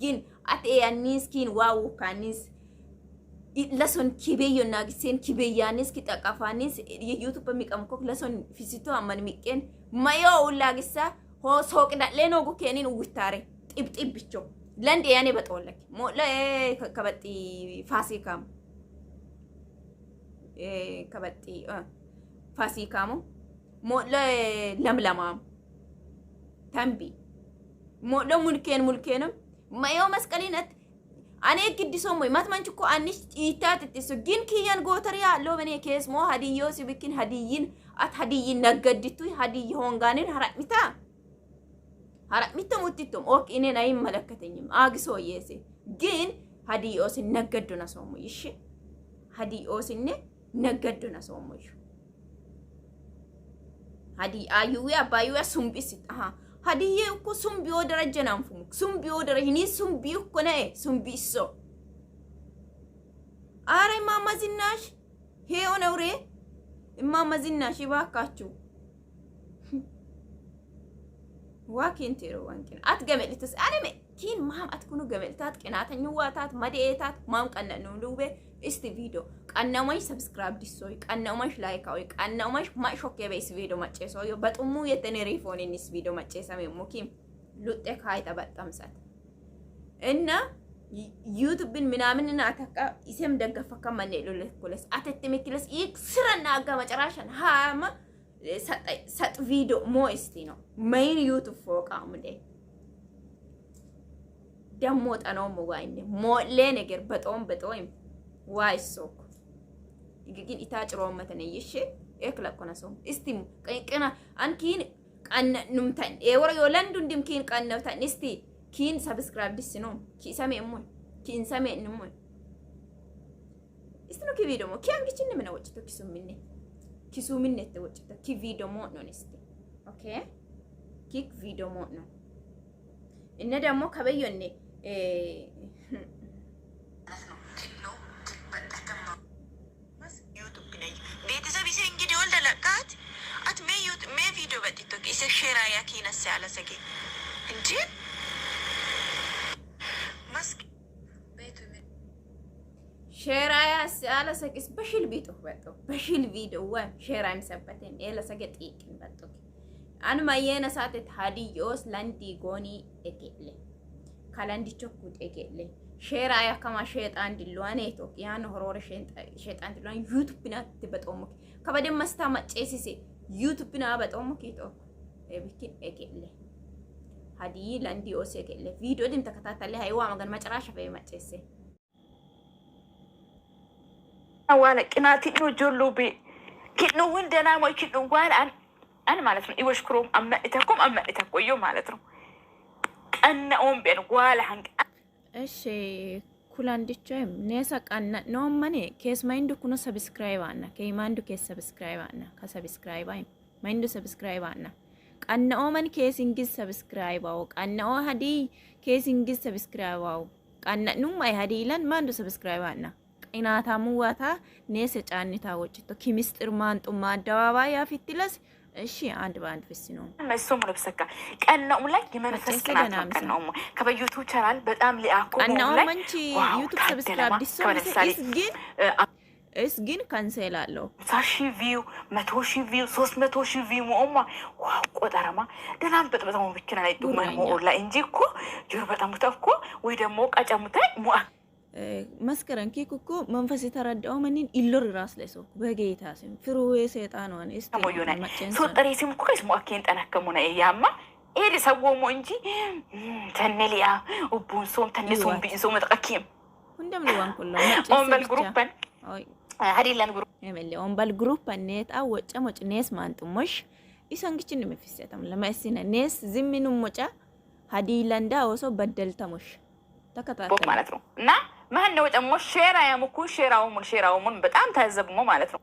ግን አት ያኒስ ኪን ዋው ካኒስ ለሶን ኪቤዮ ናግሴን ኪቤያኒስ ኪጠቃፋኒስ የዩቲዩብ በሚቀምኮ ለሶን ፊሲቶ አማን ሚቀን ማዮ ኡላግሳ ሆ ሶቅዳ ለኖጉ ከኒን ውታሬ ጢብጢብ ብቾ ለንድ ያኔ በጦለክ ሞለ ከበጢ ፋሲካም ከበጢ ፋሲካሙ ሞለ ለምለማም ተንቢ ሞለ ሙልኬንም ማዮ መስቀሊነት አኔ ግዲሶ ሞይ ማትማንች እኮ አንሽ ይታት ጥሱ ግን ኪያን ጎተር ያለው በኔ ኬስ ሞ ሀዲዮ ሲብኪን ሀዲይን አት ሀዲይን ነገድቱ ሀዲይ ሆንጋንን ሀራሚታ ሙቲቶም ኦክ እኔን አይመለከተኝም አግሶ የሴ ግን ሀዲዮስ ነገዱና ሰው ሞይ እሺ ሀዲዮስ ነገዱና ሰው ሞይ ሀዲ አዩያ ባዩያ ሱምቢስ አሃ ሀዲዬ እኮ ሱምቢዮ ደረጀ ናንፉም ሱምቢዮ ደረጀኒ ሱምቢዮ እኮ ነይ ሱምቢሶ አረ ማማ ዝናሽ ሄዮ ነውሬ ማማ ዝናሽ ይባካችሁ ዋኪንቴሮ ዋንኪን አትገመልትስ አለሜ ኪን ማም አትኩኑ ገመልታት ቅናተኙ ዋታት መዴታት ማም ቀነኑ ሉቤ እስቲ ቪዲዮ ቀናማሽ ሰብስክራይብ ዲሶይ ቀናማሽ ላይክ አይ ቀናማሽ ማሾክ የበስ ቪዲዮ ማጨሶ ዮ በጥሙ የተነሪፎንኒስ ቪዲዮ ማጨሰም ሙኪም ሉጤ ካይታ በጣም ሰት እና ዩቲዩብን ምናምንና አተካ ኢሰም ደገፈካ ማነሉ ለኩለስ አተተመክለስ ይክስረና አጋ መጨራሻን ሃማ ሰጥ ቪዲዮ ሞስቲ ነው ማይን ዩቲዩብ ፎቃ ሙዴ ደሞ ጠናው ሙጋይነ ሞሌ ነገር በጦም ዋይሶክ ይግግን ኢታጭሮ መተነይሽ ኤክለኮና ሰው እስቲ ቀና አንኪን ቀን ኑምታን ኤወረ ዮላንዱ እንድም ኪን ቀነውታን እስቲ ኪን ሰብስክራይብ ዲስኖ ኪ ሰሜሙን ኪን ሰሜንሙን እስቲ ነው ኪቪ ደሞ ኪ አንግችን ምን ወጭቶ ኪሱምኔ ተወጭቶ ኪ ቪዲዮ ሞ ነው እስቲ ኦኬ ኪክ ቪዲዮ ሞ ነው እነ ደሞ ከበየኔ ቤተሰብ ይሴ እንግዲህ ወልደ ለቃት አት ሜ ቪዲዮ በቲክቶክ ይሴ ሼራ ያኪነስ ያለ ሰጌ እንጂ መስክ ቤቱ ሼራ ያለ ሰቂስ በሽል ቢጡ ወጣ በሽል ቪዲዮ ወይ ሼራ ይምሰበተን ኤለ ሰገ ጥቂን በጥቶ አን ማየነ ሳተ ታዲዮስ ለንዲ ጎኒ እገለ ካላንዲ ቾኩት እገለ ሼራ ያከማ ሸይጣን ድሏኔ ቶ ያን ሆሮረ ሸይጣን ድሏን ዩቲዩብ ናት በጦሙ ከበደም መስታ ማጨሲሴ ዩቲዩብ ና በጦሙ ኪቶ እብኪ እገለ ሀዲ ለንዲ ኦስ እገለ ቪዲዮ ድም ተከታተለ ሃይዋ መገን መጨራሻ በመጨሰ ዋለ ቅናቲ ነው ጆሎቤ ኪኑ ወንደና ሞይ ኪኑ ዋል አን ማለት ነው ይወሽክሩም አመእተኩም ቆዩ ማለት ነው ቀናኦም ቤን ዋለ ሀንቅ እሺ ኩላንዲቻም ነሳ ቀና ነው ማኔ ኬስ ማይንዱ ኩኖ ሰብስክራይብ አና ከማንዱ ኬስ ሰብስክራይብ አና ከሰብስክራይብ አይ ማይንዱ ሰብስክራይብ አና ቀናኦ ማን ኬስ እንግዝ ሰብስክራይብ አው ቀናኦ ሀዲ ኬስ እንግዝ ሰብስክራይብ አው ቀና ኑም አይ ሀዲ ለን ማንዱ ሰብስክራይብ አና ቀናታሙ ዋታ ነሰ ጫኒታ ወጭቶ ኪሚስጥር ማንጡ ማዳባባ ያፊትለስ እሺ አንድ ባንድ ፍስ ነው መስሙ ለብሰካ ቀናው ላይ የመንፈስ ቅናት ቀናው ከበዩቱ ቻናል በጣም ሊአኮ ነው ላይ አንቺ ዩቲዩብ ሰብስክራይብ ዲስ እስ ግን ካንሰል አለው 10,000 ቪው 100,000 ቪው 300,000 ቪው ሞማ ዋው ቆጠራማ ደናም በጣም ብቻ ላይ ዱማን ሞላ እንጂ እኮ ጆ በጣም ተፍኮ ወይ ደሞ ቀጨሙታይ ሙ መስከረን ኪኩኩ መንፈስ የተረዳው ማንን ኢሎር ራስ ላይ ሰው በጌታ ስም ፍሩዌ ሰይጣን ሆነ እስቲ ሶጠሪ ሲም እኮ እስሙ አከን ጠናከሙና ያማ ኤሊ ሰውሞ እንጂ ተነሊያ ኡቡን ሶም ተነሶም ቢሶ መጥቀኪም እንደም ልዋን ኩላ ኦንበል ግሩፕን ሀዲላን ግሩፕ የመለ ኦንበል ግሩፕ ኔት አወጨ ሞጭ ኔስ ማንጥሞሽ ኢሰንግችን የሚፈሰተም ለማስነ ኔስ ዝምኑ ሞጫ ሀዲላንዳ ወሶ በደልተሞሽ ተከታተል ማለት ነው እና ማን ነው ደግሞ ሼራ ያሙኩ ሼራውሙን በጣም ታዘብሞ ማለት ነው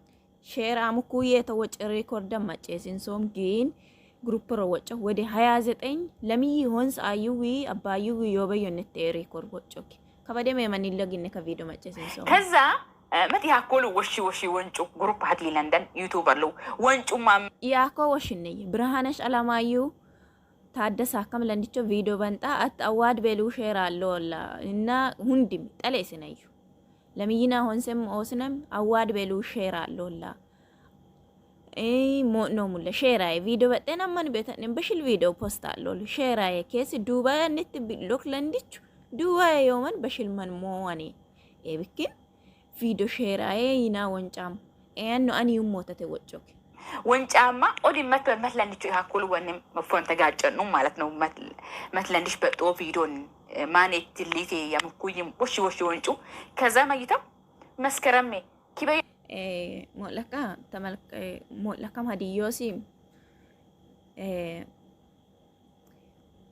ሼራ አሙኩ የተወጨ ሪኮርድ ማጨሲን ሶም ግን ግሩፕ ረወጨ ወደ 29 ለሚይ ሆንስ አዩዊ አባዩዊ ዮበየነት ሪኮርድ ወጨ ከበደም የማን ይለግነ ከቪዲዮ ማጨሲን ሶም ከዛ መት ያኮሉ ወሺ ወንጩ ግሩፕ ሀዲ ለንደን ዩቲዩበር ለው ወንጩ ማም ያኮ ወሽነይ ብርሃነሽ አላማዩ ታደሳ ከም ለንዲቾ ቪዲዮ በንጣ አጣዋድ በሉ ሼር አለውላ እና ሁንዲም ጠለስነዩ ለሚይና ሆንሰም ኦስነም አዋድ በሉ ሼር አለውላ ሞኖ ሙለ ሼር አይ ቪዲዮ በጠና ማን በተንም በሽል ቪዲዮ ፖስት አለውል ሼር አይ ኬስ ዱባይ ንት ቢሎክ ለንዲቹ ዱባይ የመን በሽል ማን ሞዋኔ ኤብኪን ቪዲዮ ሼር አይ ይና ወንጫም ኤን ነው አኒ ሞተተ ወጮክ ወንጫማ ኦዲ መትለንዲቹ ያኩሉ ወንም መፎን ተጋጨኑ ማለት ነው መትለንዲሽ በጦ ቪዲዮን ማኔት ሊቴ ያምኩይም ወሺ ወንጩ ከዛ ማይታው መስከረም ኪበይ ሞለካ ተመልከ ሞለካ ሀዲዮሲ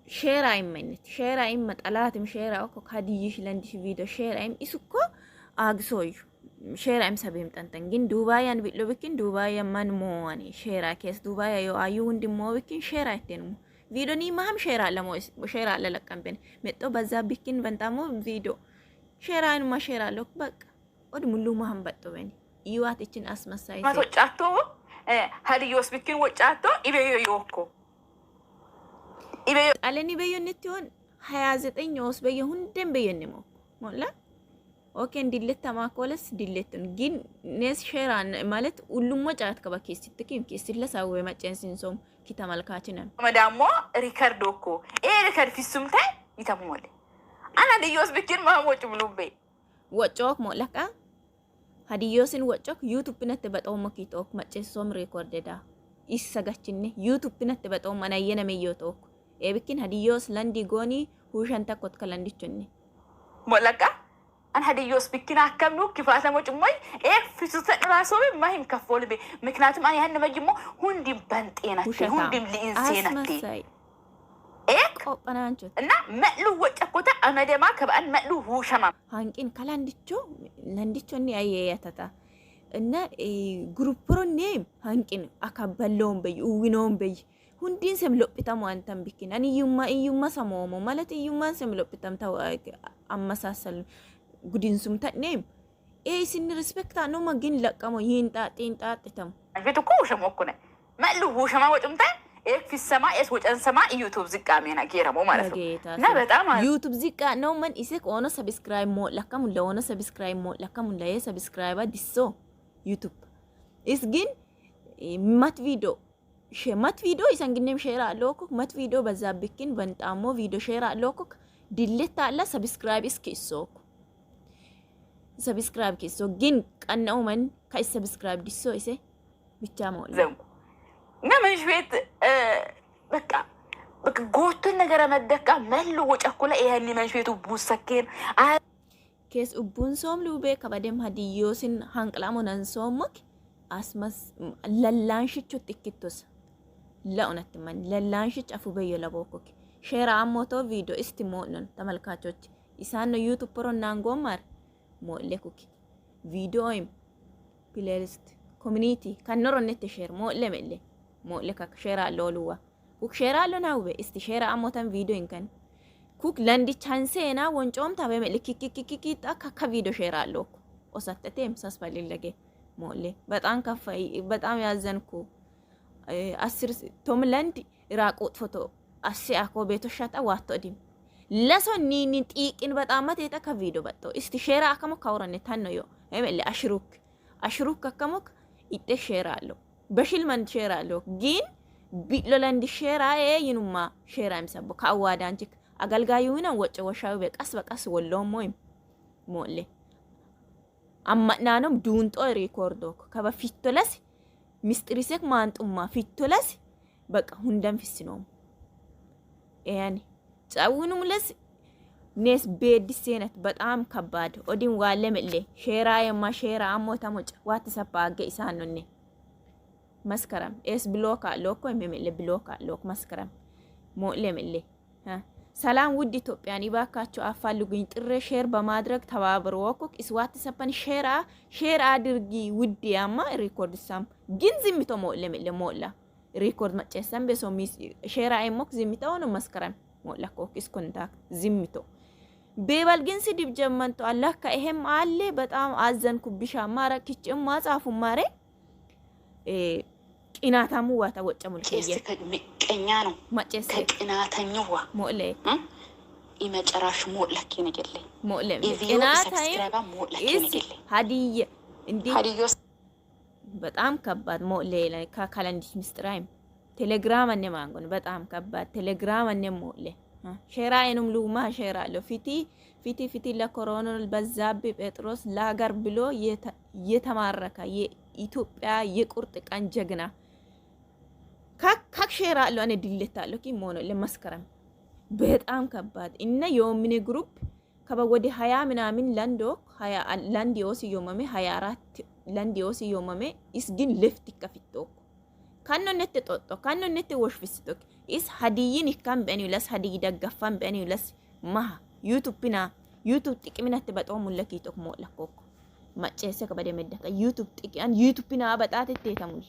ሼር አይመንት ሼር አይም መጣላትም ሼር አኮ ሀዲይሽ ለንዲሽ ቪዲዮ ሼር አይም ኢሱኮ አግሶዩ ሼር አይም ሰበም ጠንጠን ግን ዱባያን ቢሎ ብኪን ዱባይ ማን ሞዋኒ ሼር አከስ ዱባይ አዩ አዩ እንዲ ሞ ብኪን ሼር አይተኑ ቪዲዮ ኒ ማም ሼር አለ ሞ ሼር አለ ለቀምበን መጥቶ በዛ ብኪን በንታሞ ቪዲዮ ሼር አይን ማ ሼር አለ በቃ ወድ ሙሉ ማም በጥቶ በኒ ይዋት እቺን አስመሳይ ወጫቶ ሀዲዮስ ብኪን ወጫቶ ኢቤዮ ይወኮ ኢቤዮ አለኒ በየነቲውን 29 ወስ በየሁንደም በየነሞ ሞላ ኦኬ እንዲለት ተማኮለስ ዲለትን ግን ነስ ሼር ማለት ሁሉም ወጫት ከበከስ ትክም ከስለሳው የማጨንሲን ሶም ኪተመልካችነን መዳሞ ሪከርዶ እኮ ሪከርድ ፊሱምታ ይተሞል አና ዲዮስ ብኪን ማሞጭ ብሉቤ ወጮክ ሞለካ ሀዲዮስን ወጮክ ዩቲዩብ ነት በጣው መኪቶክ ማጨንሶም ሪኮርደዳ ይሰጋችነ ዩቲዩብ ነት በጣው ማናየነ መየቶክ ኤብኪን ሀዲዮስ ለንዲ ጎኒ ሁሸን ተኮት ከላንዲቾኒ ሞለቃ አን ሀዲዮስ ቢኪና አከምኑ ክፋተ ሞጭሞይ ፍሱተ ራሶ ማይም ከፎል በ ምክንያቱም አን ያን መጅሞ ሁንዲም በንጤናት ሁንዲም ሊንሴናት ቆጳናንቾት እና መሉ ወጨኮታ አመደማ ከበአን መሉ ሁሸማ ሃንቂን ከላንዲቾ ላንዲቾኒ አየያተታ እና ግሩፕሮኔም ሃንቂን አካበለውን በይ ኡዊኖን በይ ሁንዲን ሰምሎጵታሙ አንተም ቢኪን አን እዩማ ሰሞሞ ማለት እዩማን ሰምሎጵታም ታው አመሳሰል ጉዲንሱም ተኔም ሲን ሪስፔክት ነው ማግን ለቀሞ ይንጣጥተም አንፈቱ ኮ ሸሞኩነ መሉ ሁሸማ ወጭምታ ፊሰማ ወጨን ሰማ ዩቲዩብ ዝቃሜና ጌረሞ ማለት ነው እና በጣም ዩቲዩብ ዝቃ ነው ማን ኢሴክ ኦኖ ሰብስክራይብ ሞ ለከም ለኦኖ ሰብስክራይብ ሞ ለከም ለየ ሰብስክራይብ ዲሶ ዩቲዩብ ኢስ ግን ማት ቪዲዮ ኢሰንግንም ሼር አለኩ ማት ቪዲዮ በዛብኪን በንጣሞ ቪዲዮ ሼር አለኩ ዲሌት አለ ሰብስክራይብ እስኪሶኩ ሰብስክራይብ ኪሶ ግን ቀናው ማን ካይ ሰብስክራይብ ዲሶ ኢሴ ብቻ ሞላ ዘንኩ ነመሽ ቤት በቃ ጎቱን ነገር መደቃ መሉ ወጨኩላ ይሄን መንሽ ቤቱ ቡሰከን ኬስ ኡቡን ሶም ሉቤ ከበደም ሀዲዮስን ሃንቅላሞናን ሶምክ አስመስ ለላንሽቹ ጥቂቶስ ለኡነት ማን ለላንሽጭ አፉ በየለቦኩክ ሼር አሞቶ ቪዲዮ እስቲ ሞልን ተመልካቾች ኢሳን ነው ዩቲዩብ ፕሮ ናንጎማር ሞለኩክ ቪዲዮም ፕሌሊስት ኮሚኒቲ ካኖሮነት ሼር ሞለመለ ሞለካ ሼር አለሉዋ ኩክ ሼር አለናው እስቲ ሼር አሞተን ቪዲዮ እንከን ኩክ ለንዲ ቻንሴና ወንጮም ታበመ ለኪኪኪኪ ታካ ቪዲዮ ሼር አለኩ ኦሳተቴም ሳስፈልለገ ሞለ በጣም ከፋይ በጣም ያዘንኩ 10 ቶም ለንዲ ራቆት ፎቶ አሲያኮ ቤቶሻታ ዋቶ ዲም ለሶኒ ኒንጢቅን በጣም ማቴታ ከቪዲዮ በቶ እስቲ ሼር አከሞ ካውረነ ታነዮ እመለ አሽሩክ ከከሞክ ኢጤ ሼር አለው በሽልማን ሼር አለው ግን ቢሎላንዲ ሼር ይኑማ ሼር አይምሰቦ ካዋዳንቺክ አገልጋዩና ወጨ ወሻው በቀስ ወሎሞም ሞለ አማናንም ዱንጦ ሪኮርዶክ ከበፊቶለስ ሚስጥሪሴክ ማንጡማ ፊቶለስ በቃ ሁንደም ፍስኖ ያኒ ጻውኑም ለስ ኔስ ቤዲሴነት በጣም ከባድ ኦዲን ዋለምለ ሼራ የማሼራ አሞታሞጭ ዋትስአፕ አገ ኢሳኑኒ መስከረም ኤስ ብሎክ አሎኮ የሚመለ ብሎክ አሎክ መስከረም ሞለምለ ሰላም ውድ ኢትዮጵያን ይባካችሁ አፋልጉኝ ጥሬ ሼር በማድረግ ተባብሩ ወኩክ ኢስዋት ሰፈን ሼር አድርጊ ውድ ያማ ሪኮርድ ሳም ግን ዝምቶ ሞላ ሪኮርድ መጨሰም በሶሚ ሼር አይሞክ ዝምቶ ነው መስከረም ሞላ ኮክስ ኮንታክት ዝምቶ ቤባል ግን ስድብ ጀመንቶ አላህ ከይሄም አለ በጣም አዘንኩብሻ ማራክጭም ማጻፉ ማሬ ቅናታሙ ዋታ ወጨሙል ቀኛ ነው ማጨስ ከቅናተኛዋ ሞለ ይመጨራሽ ሞለኪ ነገለ ሞለ ቅናታይ ሀዲየ እንዲ ሀዲዮስ በጣም ከባድ ሞለ ላይ ካካላንዲስ ምስጥራይም ቴሌግራም አነ ማንጎን በጣም ከባድ ቴሌግራም አነ ሞለ ሼራ አይኑም ሉማ ሼራ አለ ፊቲ ለኮሮና በዛብ ጴጥሮስ ለሀገር ብሎ የተማረከ የኢትዮጵያ የቁርጥ ቀን ጀግና ካክ ሼራ አለ አነ ድልታለሁ ኪሞኖ ለመስከረም በጣም ከባድ እና የኦሚኒ ግሩፕ ከበወዲ 20 ምናምን ላንዲዮስ yoomame 24 ላንዲዮስ yoomame isgin left kafitto kanno nette totto kanno nette woshfisto is hadiyin ikam beniulas hadiy daggafan beniulas maha youtube tiqiminat bato mullakitok mo lakok macese kabade medaka youtube tiqian youtube na batate tetamul